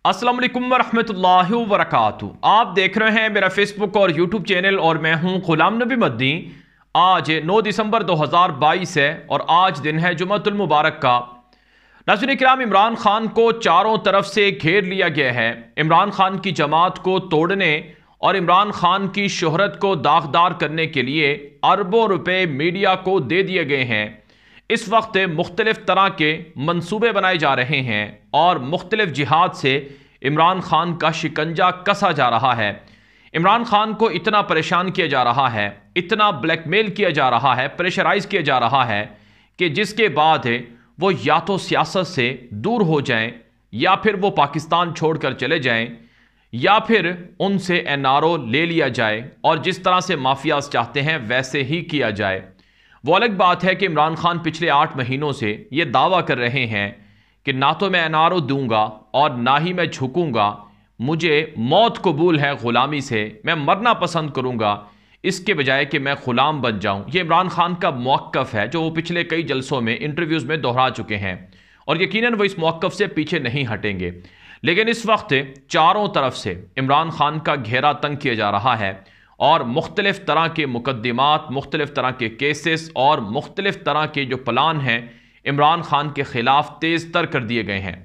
अस्सलाम वालेकुम वरहमतुल्लाहि वबरकातुहू। आप देख रहे हैं मेरा फेसबुक और यूट्यूब चैनल और मैं हूं गुलाम नबी मद्दी। आज 9 दिसंबर 2022 है और आज दिन है जुम्मतुल मुबारक का। नाज़रीन किराम, इमरान खान को चारों तरफ से घेर लिया गया है। इमरान खान की जमात को तोड़ने और इमरान खान की शोहरत को दागदार करने के लिए अरबों रुपए मीडिया को दे दिए गए हैं। इस वक्त मुख्तलिफ तरह के मंसूबे बनाए जा रहे हैं और मुख्तलिफ जिहाद से इमरान खान का शिकंजा कसा जा रहा है। इमरान खान को इतना परेशान किया जा रहा है, इतना ब्लैकमेल किया जा रहा है, प्रेशराइज किया जा रहा है कि जिसके बाद वो या तो सियासत से दूर हो जाएं या फिर वो पाकिस्तान छोड़कर चले जाएं या फिर उनसे एनआरओ ले लिया जाए और जिस तरह से माफियाज चाहते हैं वैसे ही किया जाए। वो अलग बात है कि इमरान खान पिछले 8 महीनों से ये दावा कर रहे हैं कि ना तो मैं एनआरओ दूंगा और ना ही मैं झुकूंगा, मुझे मौत कबूल है गुलामी से, मैं मरना पसंद करूंगा इसके बजाय कि मैं गुलाम बन जाऊं। ये इमरान खान का मौक़िफ़ है जो वो पिछले कई जलसों में इंटरव्यूज़ में दोहरा चुके हैं और यकीनन वो इस मौक़िफ़ से पीछे नहीं हटेंगे। लेकिन इस वक्त चारों तरफ से इमरान खान का घेरा तंग किया जा रहा है और मुख्तलिफ तरह के मुकदमात, मुख्तलिफ तरह के केसेस और मुख्तलिफ तरह के जो प्लान हैं इमरान खान के ख़िलाफ़ तेज़ तर कर दिए गए हैं।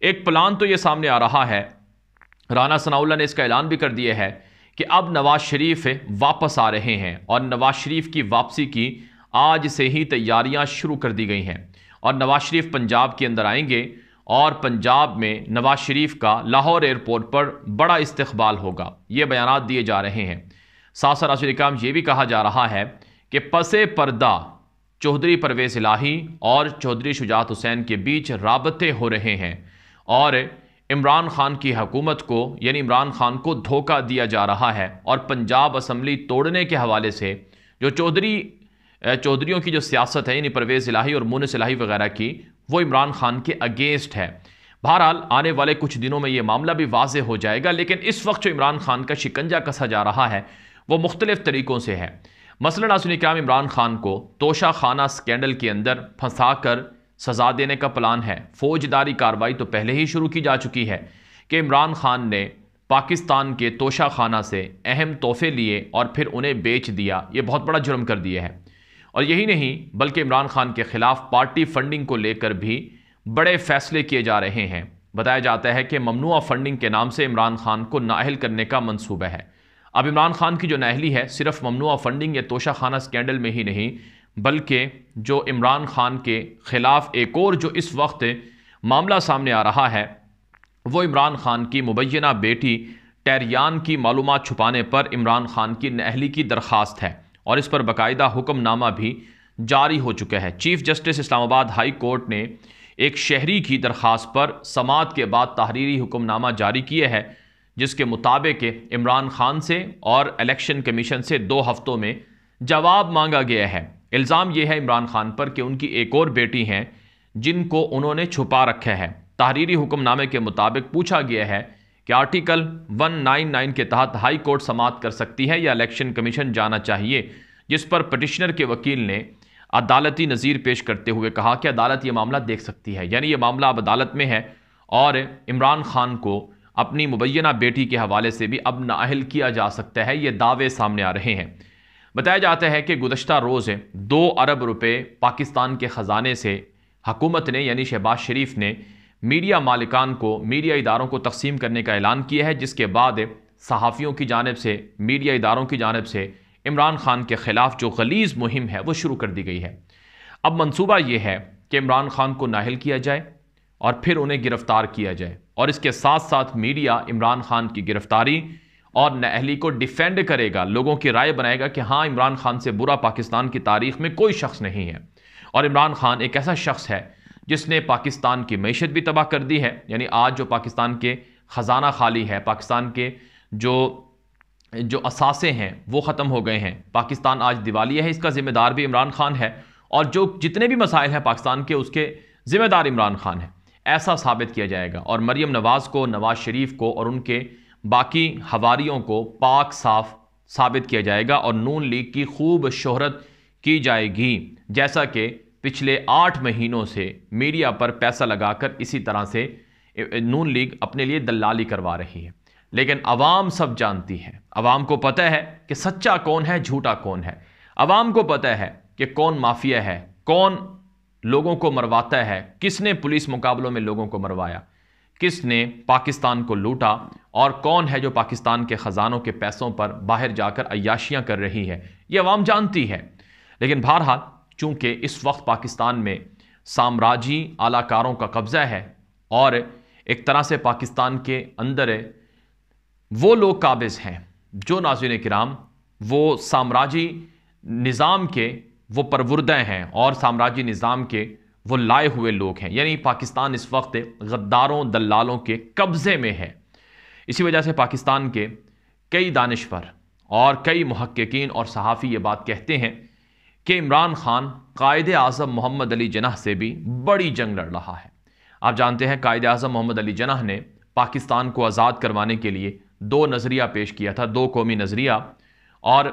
एक प्लान तो ये सामने आ रहा है, राना सनाउल्लाह ने इसका ऐलान भी कर दिया है कि अब नवाज शरीफ वापस आ रहे हैं और नवाज शरीफ की वापसी की आज से ही तैयारियां शुरू कर दी गई हैं और नवाज शरीफ पंजाब के अंदर आएंगे और पंजाब में नवाज शरीफ का लाहौर एयरपोर्ट पर बड़ा इस्तकबाल होगा। ये बयानात दिए जा रहे हैं। साथ साथ नाज़रीन किराम ये भी कहा जा रहा है कि पसे पर्दा चौधरी परवेज़ इलाही और चौधरी शुजात हुसैन के बीच राबते हो रहे हैं और इमरान खान की हुकूमत को यानी इमरान खान को धोखा दिया जा रहा है और पंजाब असम्बली तोड़ने के हवाले से जो चौधरियों की जो सियासत है यानी परवेज़ इलाही और मुनिस इलाही वगैरह की, वो इमरान खान के अगेंस्ट है। बहरहाल आने वाले कुछ दिनों में ये मामला भी वाज़े हो जाएगा, लेकिन इस वक्त जो इमरान खान का शिकंजा कसा जा रहा है वो मुख्तलिफ तरीक़ों से है। मसलन नाज़रीन किराम, इमरान खान को तोशा खाना स्कैंडल के अंदर फंसा कर सज़ा देने का प्लान है। फौजदारी कार्रवाई तो पहले ही शुरू की जा चुकी है कि इमरान खान ने पाकिस्तान के तोशा खाना से अहम तोहफे लिए और फिर उन्हें बेच दिया। ये बहुत बड़ा जुर्म कर दिया है। और यही नहीं बल्कि इमरान खान के ख़िलाफ़ पार्टी फंडिंग को लेकर भी बड़े फैसले किए जा रहे हैं। बताया जाता है कि ममनुआ फंडिंग के नाम से इमरान खान को नाअहल करने का मंसूबा है। अब इमरान खान की जो नाअहली है सिर्फ ममनुआ फंडिंग या तोशा खाना स्कैंडल में ही नहीं, बल्कि जो इमरान खान के ख़िलाफ़ एक और जो इस वक्त मामला सामने आ रहा है वो इमरान खान की मुबैना बेटी टैरियान की मालूमात छुपाने पर इमरान खान की नाअहली की दरख्वास्त है और इस पर बाकायदा हुक्मनामा भी जारी हो चुका है। Chief justice Islamabad high court ने एक शहरी की दरख्वास्त पर समाअत के बाद तहरीरी हुक्मनामा जारी किया है जिसके मुताबिक इमरान खान से और इलेक्शन कमीशन से 2 हफ्तों में जवाब मांगा गया है। इल्ज़ाम यह है इमरान खान पर कि उनकी एक और बेटी हैं जिनको उन्होंने छुपा रखा है। तहरीरी हुक्मनामे के मुताबिक पूछा गया है कि आर्टिकल 199 के तहत हाई कोर्ट समाअत कर सकती है या इलेक्शन कमीशन जाना चाहिए, जिस पर पटिशनर के वकील ने अदालती नज़ीर पेश करते हुए कहा कि अदालत ये मामला देख सकती है, यानी ये मामला अब अदालत में है और इमरान खान को अपनी मुबैना बेटी के हवाले से भी अब नाअहल किया जा सकता है। ये दावे सामने आ रहे हैं। बताया जाता है कि गुज़श्ता रोज़ 2 अरब रुपए पाकिस्तान के ख़जाने से हुकूमत ने यानी शहबाज शरीफ ने मीडिया मालिकान को, मीडिया इदारों को तकसीम करने का ऐलान किया है, जिसके बाद सहाफ़ियों की जानिब से, मीडिया इदारों की जानिब से इमरान खान के ख़िलाफ़ जो गलीज़ मुहिम है वो शुरू कर दी गई है। अब मंसूबा ये है कि इमरान खान को नाअहल किया जाए और फिर उन्हें गिरफ़्तार किया जाए और इसके साथ साथ मीडिया इमरान खान की गिरफ़्तारी और नाअहली को डिफेंड करेगा, लोगों की राय बनाएगा कि हाँ, इमरान खान से बुरा पाकिस्तान की तारीख़ में कोई शख्स नहीं है और इमरान खान एक ऐसा शख्स है जिसने पाकिस्तान की मईशत भी तबाह कर दी है। यानी आज जो पाकिस्तान के ख़जाना खाली है, पाकिस्तान के जो असासे हैं वो ख़त्म हो गए हैं, पाकिस्तान आज दिवालिया है, इसका ज़िम्मेदार भी इमरान खान है और जो जितने भी मसाइल हैं पाकिस्तान के उसके ज़िम्मेदार इमरान खान है, ऐसा साबित किया जाएगा। और मरियम नवाज़ को, नवाज़ शरीफ को और उनके बाकी हवारियों को पाक साफ साबित किया जाएगा और नून लीग की खूब शोहरत की जाएगी, जैसा कि पिछले 8 महीनों से मीडिया पर पैसा लगाकर इसी तरह से नून लीग अपने लिए दलाली करवा रही है, लेकिन अवाम सब जानती है। अवाम को पता है कि सच्चा कौन है, झूठा कौन है। अवाम को पता है कि कौन माफिया है, कौन लोगों को मरवाता है, किसने पुलिस मुकाबलों में लोगों को मरवाया, किसने पाकिस्तान को लूटा, और कौन है जो पाकिस्तान के ख़जानों के पैसों पर बाहर जाकर अय्याशियाँ कर रही है। ये अवाम जानती है। लेकिन बहरहाल चूँकि इस वक्त पाकिस्तान में साम्राज्यी आलाकारों का कब्ज़ा है और एक तरह से पाकिस्तान के अंदर वो लोग काबिज हैं जो नाज़रीन किराम वो साम्राज्यी निज़ाम के वो परवुर्दा हैं और साम्राज्यी निज़ाम के वो लाए हुए लोग हैं। यानी पाकिस्तान इस वक्त गद्दारों दलालों के कब्ज़े में है। इसी वजह से पाकिस्तान के कई दानिशवर और कई मुहक्किकीन और सहाफ़ी ये बात कहते हैं कि इमरान खान कायदे आज़म मोहम्मद अली जिन्नाह से भी बड़ी जंग लड़ रहा है। आप जानते हैं कायदे आज़म मोहम्मद अली जिन्नाह ने पाकिस्तान को आज़ाद करवाने के लिए दो नज़रिया पेश किया था, दो कौमी नज़रिया। और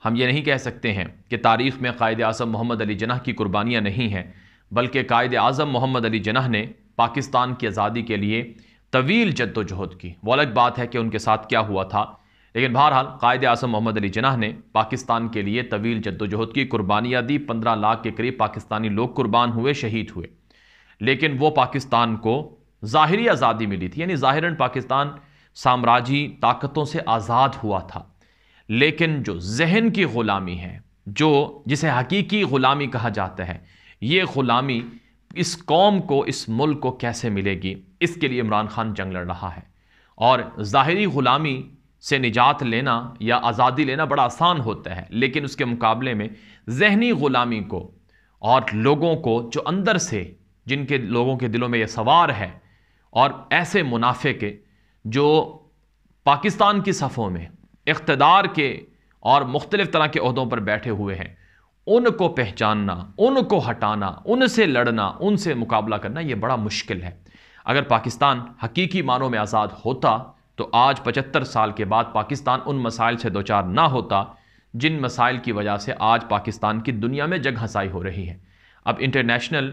हम ये नहीं कह सकते हैं कि तारीख़ में कायदे आज़म मोहम्मद अली जिन्नाह की कुर्बानियाँ नहीं हैं, बल्कि कायदे आज़म मोहम्मद अली जिन्नाह ने पाकिस्तान की आज़ादी के लिए तवील जद्दोजहद की। वो अलग बात है कि उनके साथ क्या हुआ था, लेकिन बहरहाल कायदे आज़म मोहम्मद अली जिन्नाह ने पाकिस्तान के लिए तवील जद्दोजहद की, कुर्बानियाँ दी। 15 लाख के करीब पाकिस्तानी लोग कुर्बान हुए, शहीद हुए। लेकिन वो पाकिस्तान को ज़ाहिरी आज़ादी मिली थी, यानी ज़ाहिरन पाकिस्तान साम्राज्यी ताकतों से आज़ाद हुआ था। लेकिन जो जहन की ग़ुलामी है, जो जिसे हकीकी ग़ुलामी कहा जाता है, ये ग़ुलामी इस कौम को, इस मुल्क को कैसे मिलेगी, इसके लिए इमरान खान जंग लड़ रहा है। और ज़ाहिरी ग़ुलामी से निजात लेना या आज़ादी लेना बड़ा आसान होता है, लेकिन उसके मुकाबले में ज़हनी ग़ुलामी को और लोगों को जो अंदर से, जिनके लोगों के दिलों में ये सवार है, और ऐसे मुनाफे के जो पाकिस्तान की सफ़ों में इक़्तिदार के और मुख्तलिफ़ तरह के ओहदों पर बैठे हुए हैं, उनको पहचानना, उनको हटाना, उनसे लड़ना, उनसे मुकाबला करना, ये बड़ा मुश्किल है। अगर पाकिस्तान हकीकी मानों में आज़ाद होता तो आज 75 साल के बाद पाकिस्तान उन मसाइल से दोचार ना होता जिन मसाइल की वजह से आज पाकिस्तान की दुनिया में जग हंसाई हो रही है। अब इंटरनेशनल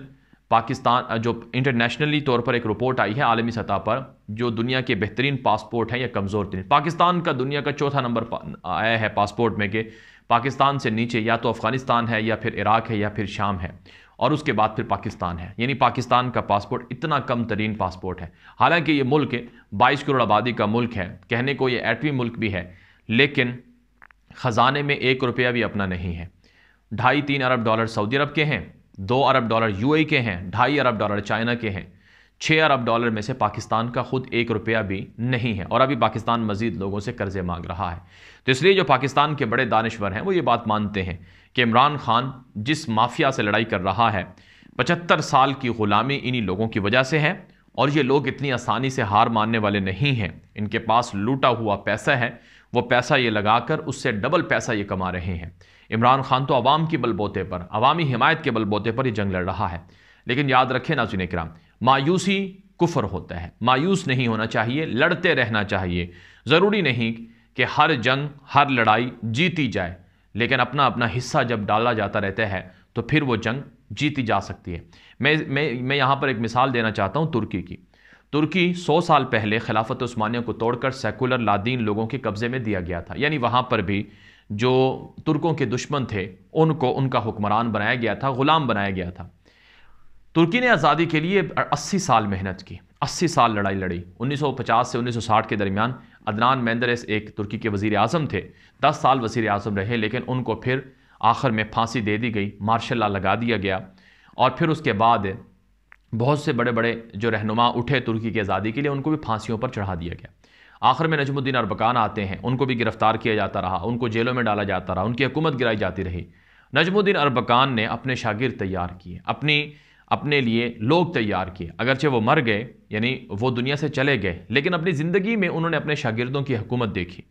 पाकिस्तान जो इंटरनेशनली तौर पर एक रिपोर्ट आई है आलमी सतह पर, जो दुनिया के बेहतरीन पासपोर्ट हैं या कमज़ोर तरीन, पाकिस्तान का दुनिया का चौथा नंबर आया है पासपोर्ट में, कि पाकिस्तान से नीचे या तो अफ़गानिस्तान है या फिर इराक़ है या फिर शाम है, और उसके बाद फिर पाकिस्तान है। यानी पाकिस्तान का पासपोर्ट इतना कम तरीन पासपोर्ट है। हालांकि ये मुल्क 22 करोड़ आबादी का मुल्क है, कहने को ये एटमी मुल्क भी है, लेकिन ख़जाने में 1 रुपया भी अपना नहीं है। 2.5-3 अरब डॉलर सऊदी अरब के हैं, 2 अरब डॉलर यूएई के हैं, 2.5 अरब डॉलर चाइना के हैं, 6 अरब डॉलर में से पाकिस्तान का खुद 1 रुपया भी नहीं है, और अभी पाकिस्तान मजीद लोगों से कर्जे मांग रहा है। तो इसलिए जो पाकिस्तान के बड़े दानिश्वर हैं वो ये बात मानते हैं कि इमरान खान जिस माफिया से लड़ाई कर रहा है, 75 साल की ग़ुलामी इन्हीं लोगों की वजह से है, और ये लोग इतनी आसानी से हार मानने वाले नहीं हैं। इनके पास लूटा हुआ पैसा है, वो पैसा ये लगाकर उससे डबल पैसा ये कमा रहे हैं। इमरान खान तो अवाम की बलबोते पर, अवामी हिमायत के बलबोते पर ये जंग लड़ रहा है। लेकिन याद रखें नाज़रीन किराम, मायूसी कुफ्र होता है, मायूस नहीं होना चाहिए, लड़ते रहना चाहिए। ज़रूरी नहीं कि हर जंग, हर लड़ाई जीती जाए, लेकिन अपना अपना हिस्सा जब डाला जाता रहता है तो फिर वो जंग जीती जा सकती है। मैं यहाँ पर एक मिसाल देना चाहता हूँ तुर्की की। तुर्की 100 साल पहले खिलाफत उस्मानिया को तोड़कर सेकुलर लादीन लोगों के कब्ज़े में दिया गया था। यानी वहाँ पर भी जो तुर्कों के दुश्मन थे उनको उनका हुक्मरान बनाया गया था, ग़ुलाम बनाया गया था। तुर्की ने आज़ादी के लिए 80 साल मेहनत की, 80 साल लड़ाई लड़ी। 1950 से 1960 के दरमियान अदनान मेंदेरेस एक तुर्की के वज़ीर आज़म थे, 10 साल वज़ीर आज़म रहे, लेकिन उनको फिर आखिर में फांसी दे दी गई, मार्शल लॉ लगा दिया गया। और फिर उसके बाद बहुत से बड़े बड़े जो रहनुमा उठे तुर्की की आज़ादी के लिए, उनको भी फांसियों पर चढ़ा दिया गया। आखिर में नजमुद्दीन अरबकान आते हैं, उनको भी गिरफ्तार किया जाता रहा, उनको जेलों में डाला जाता रहा, उनकी हुकूमत गिराई जाती रही। नजमुद्दीन अरबकान ने अपने शागिर्द तैयार किए, अपने लिए लोग तैयार किए। अगरचे वो मर गए, यानी वो दुनिया से चले गए, लेकिन अपनी ज़िंदगी में उन्होंने अपने शागिर्दों की हुकूमत देखी।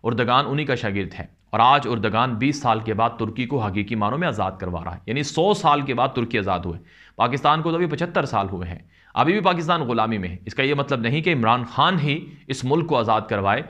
उर्दगान उन्हीं का शागिर्द है, और आज उर्दगान 20 साल के बाद तुर्की को हकीकी मानों में आज़ाद करवा रहा है। यानी 100 साल के बाद तुर्की आज़ाद हुए। पाकिस्तान को तो अभी 75 साल हुए हैं, अभी भी पाकिस्तान ग़ुलामी में है। इसका ये मतलब नहीं कि इमरान खान ही इस मुल्क को आज़ाद करवाए,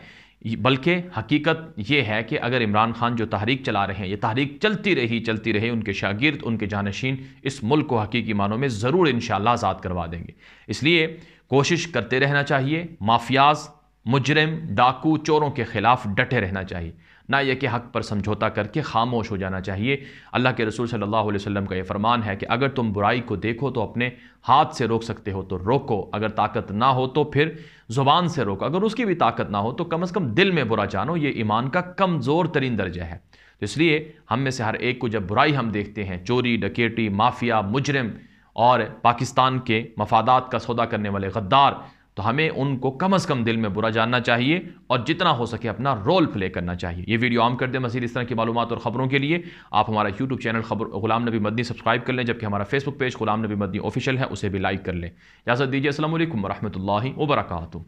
बल्कि हकीकत ये है कि अगर इमरान खान जो तहरीक चला रहे हैं, ये तहरीक चलती रही, उनके शागिर्द, उनके जानशीन इस मुल्क को हकीकी मानों में ज़रूर इंशाअल्लाह आज़ाद करवा देंगे। इसलिए कोशिश करते रहना चाहिए। माफियाज, मुजरिम, डाकू, चोरों के खिलाफ डटे रहना चाहिए, ना यह कि हक पर समझौता करके खामोश हो जाना चाहिए। अल्लाह के रसूल सल्लल्लाहु अलैहि वसल्लम का यह फरमान है कि अगर तुम बुराई को देखो तो अपने हाथ से रोक सकते हो तो रोको, अगर ताकत ना हो तो फिर ज़ुबान से रोको, अगर उसकी भी ताकत ना हो तो कम से कम दिल में बुरा जानो। ये ईमान का कमज़ोर तरीन दर्जा है। तो इसलिए हम में से हर एक को जब बुराई हम देखते हैं, चोरी, डकैती, माफिया, मुजरिम और पाकिस्तान के मफादात का सौदा करने वाले गद्दार, तो हमें उनको कम से कम दिल में बुरा जानना चाहिए और जितना हो सके अपना रोल प्ले करना चाहिए। ये वीडियो आम कर दें। मज़ीद इस तरह की मालूमात और ख़बरों के लिए आप हमारा यूट्यूब चैनल ग़ुलाम नबी मदनी सब्सक्राइब कर लें, जबकि हमारा फेसबुक पेज ग़ुलाम नबी मदनी ऑफिशियल है, उसे भी लाइक कर लें। इजाज़त दीजिए। अस्सलामु अलैकुम व रहमतुल्लाहि व बरकातुहू।